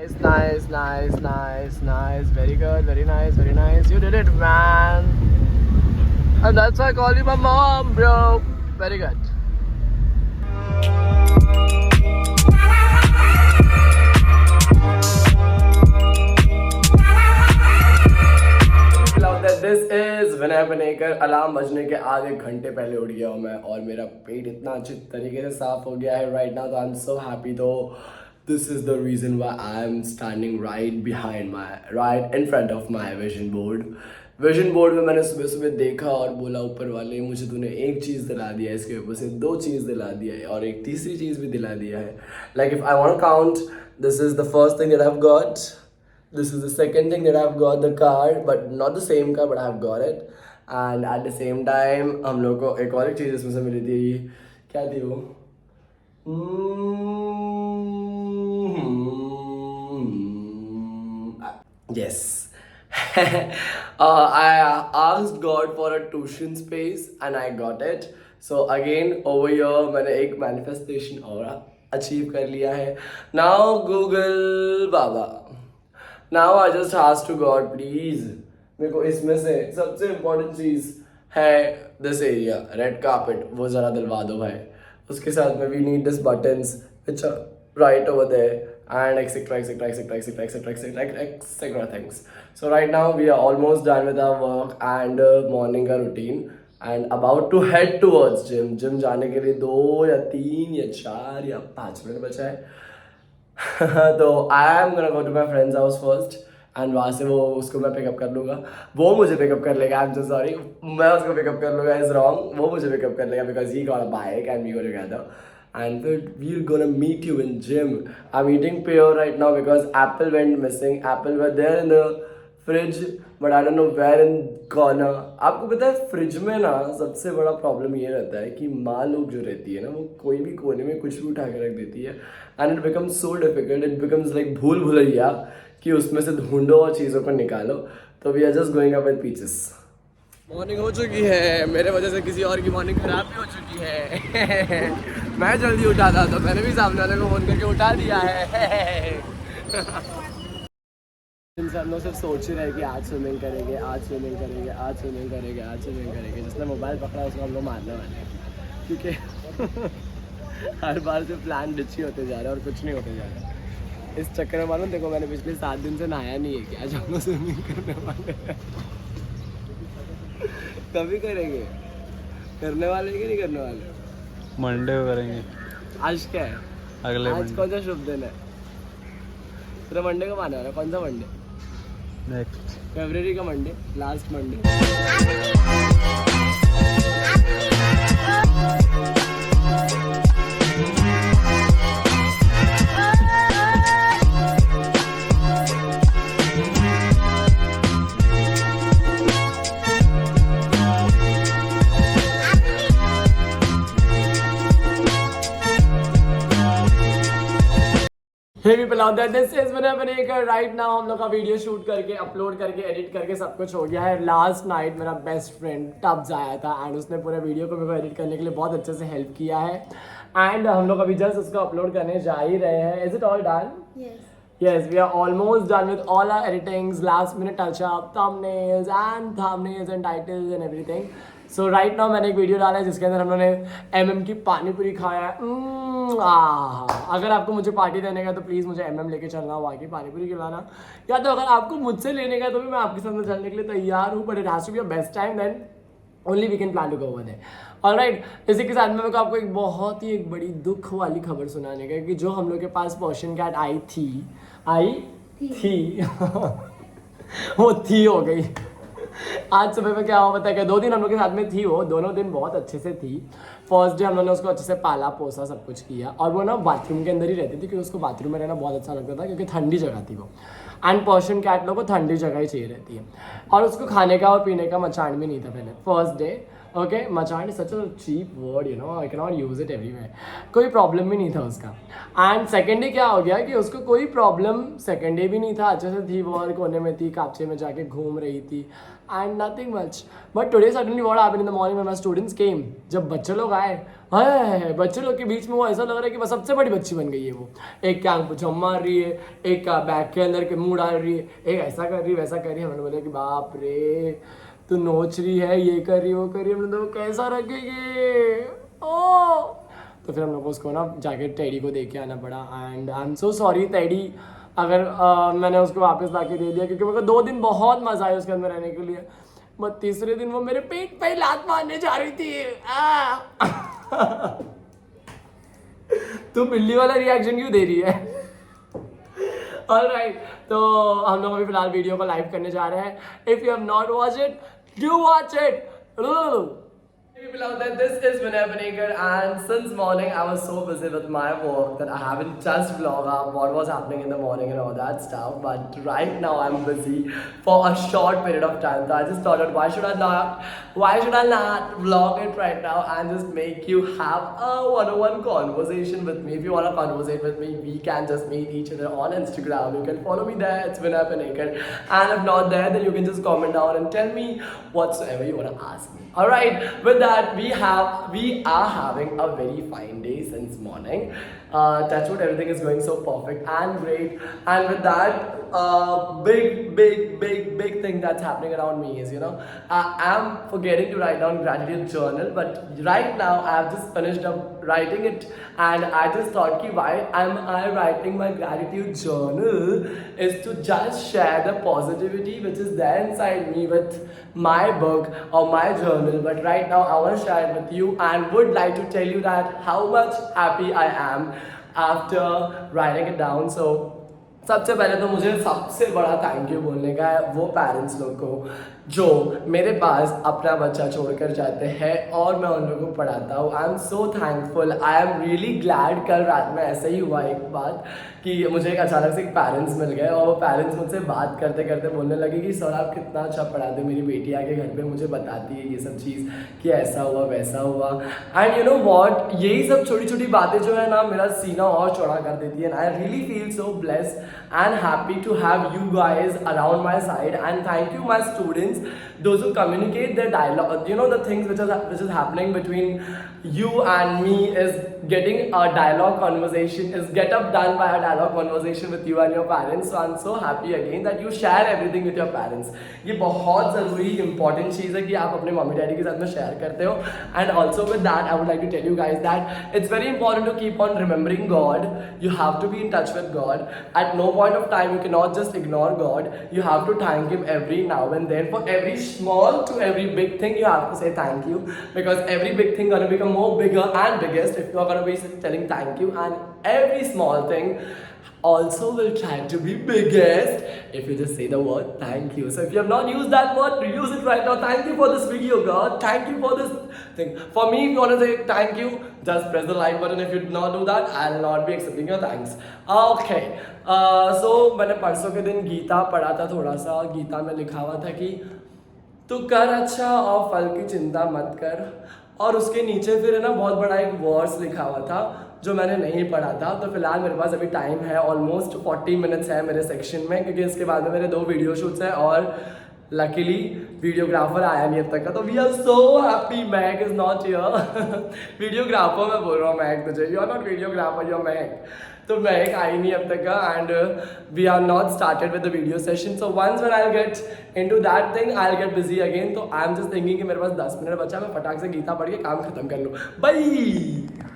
Nice, nice, nice, nice. Very good, very nice, very nice. You did it, man. And that's why I call you my mom, bro. Very good. This is Vinay Panekar. Alarm बजने के आधे घंटे पहले उठ गया हूँ मैं और मेरा पेट इतना अच्छे तरीके से साफ हो गया है राइट नाउ. तो आई एम सो हैप्पी. तो this is the reason why I am standing right in front of my vision board. Vision board में मैंने सुबह सुबह देखा और बोला ऊपर वाले मुझे तूने एक चीज़ दिला दिया है, इसके ऊपर से दो चीज़ दिला दिया है और एक तीसरी चीज़ भी दिला दिया है. Like if I want count, this is the first thing that I have got, this is the second thing that I've got the card, but not the same card, but I've got it. And at the same time हम लोग को एक और एक चीज़ इसमें से मिली थी. क्या थी वो? Yes. I asked God for a tuition space and I got it. So again over here मैंने एक manifestation और achieve कर लिया है. Now Google Baba, Now I just ask to God, please, मेरे को इसमें से सबसे इम्पोर्टेंट चीज़ है दिस एरिया, रेड कार्पेट, वो ज़रा दिलवा दो भाई. उसके साथ में we need this buttons which are right over there and etc things. So right now we are almost done with our work and morning का routine and about to head towards gym जाने के लिए 2 या 3 या 4 या 5 minute बचा है. तो I am gonna go to my friend's house first and वहाँ से वो उसको मैं पिकअप कर लूँगा, वो मुझे पिकअप कर लेगा. आई एम सो सॉरी, मैं उसको पिकअप कर लूँगा इज रॉन्ग, वो मुझे पिकअप कर लेगा because he got a bike and we go together and we're gonna meet you in gym. I'm eating pure right now because apple went missing. Apple were there in the fridge but I don't know where in corner. आपको पता है fridge में ना सबसे बड़ा problem ये रहता है कि माँ लोग जो रहती है ना वो कोई भी कोने में कुछ भी उठा के रख देती है and it becomes so difficult. It becomes like भूल भुलैया कि उसमें से ढूंढो और चीज़ों को निकालो. तो we are just going up with peaches. Morning हो चुकी है, मेरे वजह से किसी और की मॉर्निंग खराब भी हो चुकी है. मैं जल्दी उठा था तो मैंने भी सामने वाले को फोन करके उठा दिया है. हम लोग सिर्फ सोच ही रहे कि आज स्विमिंग करेंगे, आज स्विमिंग करेंगे, आज स्विमिंग करेंगे, आज स्विमिंग करेंगे. जिसने मोबाइल पकड़ा उसको हम लोग मारने वाले हैं क्योंकि हर बार से प्लान डिच ही होते जा रहे हैं और कुछ नहीं होते जा रहा है. इस चक्कर में मालूम देखो मैंने पिछले 7 दिन से नहाया नहीं है कि आज हम लोग स्विमिंग करने वाले हैं. कभी करेंगे, करने वाले कि नहीं करने वाले? मंडे को करेंगे. आज क्या है? अगले आज कौन सा शुभ दिन है? पूरा मंडे को माना है. कौन सा मंडे? नेक्स्ट फरवरी का Monday, last Monday. Hey people out there, this is Vinay Panekar. Right now हम लोग का वीडियो शूट करके अपलोड करके एडिट करके सब कुछ हो गया है. लास्ट नाइट मेरा बेस्ट फ्रेंड टब्स आया था एंड उसने पूरे वीडियो को मेरे को एडिट करने के लिए बहुत अच्छे से हेल्प किया है एंड हम लोग अभी जस्ट उसको अपलोड करने जा ही रहे हैं. Is it all done? Yes, we are almost done with all our editings, last minute touch up, thumbnails and titles and everything. So right now मैंने एक वीडियो डाला है जिसके अंदर हम लोगों ने MM की पानी पूरी खाया है. अगर आपको मुझे पार्टी देने का तो प्लीज़ मुझे MM लेके चलना, वहाँ की पानी पूरी खिलाना, या तो अगर आपको मुझसे लेने का तो भी मैं आपके साथ में चलने के लिए तैयार हूँ. But it has to be a best time, then only we can plan to go over there. Alright, इसी के साथ में मेरे को आपको एक बहुत ही एक बड़ी दुख वाली खबर सुनाने का कि जो हम लोग के पास पर्शियन कैट आई थी वो थी हो गई. आज सुबह में क्या हुआ पता है क्या? 2 दिन हम लोग के साथ में थी, वो दोनों दिन बहुत अच्छे से थी. फर्स्ट डे हम लोगों ने उसको अच्छे से पाला पोसा सब कुछ किया और वो ना बाथरूम के अंदर ही रहती थी क्योंकि उसको बाथरूम में रहना बहुत अच्छा लगता था क्योंकि ठंडी जगह थी वो. एंड पर्शियन कैट लोगों को ठंडी जगह ही चाहिए रहती है और उसको खाने का और पीने का मचान भी नहीं था पहले. फर्स्ट डे ओके मचाट is such a cheap word, you know, I can not use it everywhere. कोई प्रॉब्लम भी नहीं था उसका. एंड सेकेंड डे क्या हो गया कि उसको कोई प्रॉब्लम सेकेंड डे भी नहीं था, अच्छे से थी वो, और कोने में थी, कापचे में जाके घूम रही थी, and nothing much. But today suddenly what happened in the morning when my students came, जब बच्चे लोग आए, हाय बच्चे लोग के बीच में वो ऐसा लग रहा है कि बस सबसे बड़ी बच्ची बन गई है वो. एक क्या पुछम मार रही है, एक का बैग के अंदर के मुंह डाल रही है, एक ऐसा कर रही है वैसा कर रही है. हमने बोला कि बाप रे तू नोच रही है, ये कर रही वो कर रही है. हमने तो कैसा रखेंगे ओ. तो फिर हम लोग को उसको ना जाके टेडी को दे के आना पड़ा. And I am so sorry teddy, अगर मैंने उसको वापस ला के दे दिया, क्योंकि मेरे को 2 दिन बहुत मजा आया उसके अंदर रहने के लिए. बट तीसरे दिन वो मेरे पेट पे लात मारने जा रही थी. तू बिल्ली वाला रिएक्शन क्यों दे रही है? ऑलराइट, तो हम लोग अभी फिलहाल वीडियो को लाइव करने जा रहे हैं. If you have not watch it, do watch it. People out there, this is Vinay Panekar, and since morning I was so busy with my work that I haven't just vlog up what was happening in the morning and all that stuff. But right now I'm busy for a short period of time, so I just thought that why should I not vlog it right now and just make you have a one-on-one conversation with me. If you want to conversate with me, we can just meet each other on Instagram. You can follow me there, it's Vinay Panekar, and if not there, then you can just comment down and tell me whatsoever you want to ask me. Alright, with that we are having a very fine day since morning. Touch wood, everything is going so perfect and great. And with that, big thing that's happening around me is, you know, I am forgetting to write down gratitude journal, but right now I have just finished up writing it, and I just thought ki why am I writing my gratitude journal is to just share the positivity which is there inside me with my book or my journal. But right now I want to share it with you and would like to tell you that how much happy I am after writing it down. So सबसे पहले तो मुझे सबसे बड़ा thank you बोलने का है वो पेरेंट्स लोग को जो मेरे पास अपना बच्चा छोड़कर जाते हैं और मैं उन लोगों को पढ़ाता हूँ. I am so thankful, I am really glad. कल रात में ऐसा ही हुआ एक बात कि मुझे एक अचानक से एक पेरेंट्स मिल गए और वो पेरेंट्स मुझसे बात करते करते बोलने लगे कि सर आप कितना अच्छा पढ़ाते हो, मेरी बेटी आके घर पे मुझे बताती है ये सब चीज़ कि ऐसा हुआ वैसा हुआ. एंड यू नो वॉट, यही सब छोटी छोटी बातें जो है ना मेरा सीना और चौड़ा कर देती है. And I really feel so blessed and happy to have you guys around my side. And thank you my students, those who communicate their dialogue, you know, the things which is happening between you and me is getting a dialogue conversation, is get up done by a dialogue conversation with you and your parents. So I'm so happy again that you share everything with your parents. ये बहुत ज़रूरी important चीज़ है कि आप अपने mummy daddy के साथ में शेयर करते हो. And also with that I would like to tell you guys that it's very important to keep on remembering God. You have to be in touch with God. At no point of time you cannot just ignore God. You have to thank him every now and then. For every small to every big thing you have to say thank you, because every big thing gonna become more bigger and biggest if you are gonna be telling thank you, and every small thing also will try to be biggest if you just say the word thank you. So if you have not used that word, use it right now. Thank you for this video, God. Thank you for this thing. For me, if you want to say thank you, just press the like button. If you do not do that, I'll not be accepting your thanks. Okay. So मैंने परसों के दिन गीता पढ़ा था थोड़ा सा. गीता में लिखा हुआ था कि तू कर अच्छा और फल की चिंता मत कर, और उसके नीचे फिर है ना बहुत बड़ा एक वर्स लिखा हुआ था जो मैंने नहीं पढ़ा था. तो फिलहाल मेरे पास अभी टाइम है, ऑलमोस्ट 40 मिनट्स है मेरे सेक्शन में, क्योंकि इसके बाद में मेरे 2 वीडियो शूट्स हैं और लकीली वीडियोग्राफर आया नहीं अब तक का. तो we are so happy. Mac is not here. Videographer मैं बोल रहा हूँ मैक तुझे, you are not videographer, you are Mac. तो मैक आई नहीं अब तक का, and we are not started with the video session. So once when I get into that thing I will get busy again. तो I am just thinking कि मेरे पास 10 minute बचा, मैं फटाक से गीता पढ़ के काम खत्म कर लूँ. बाय.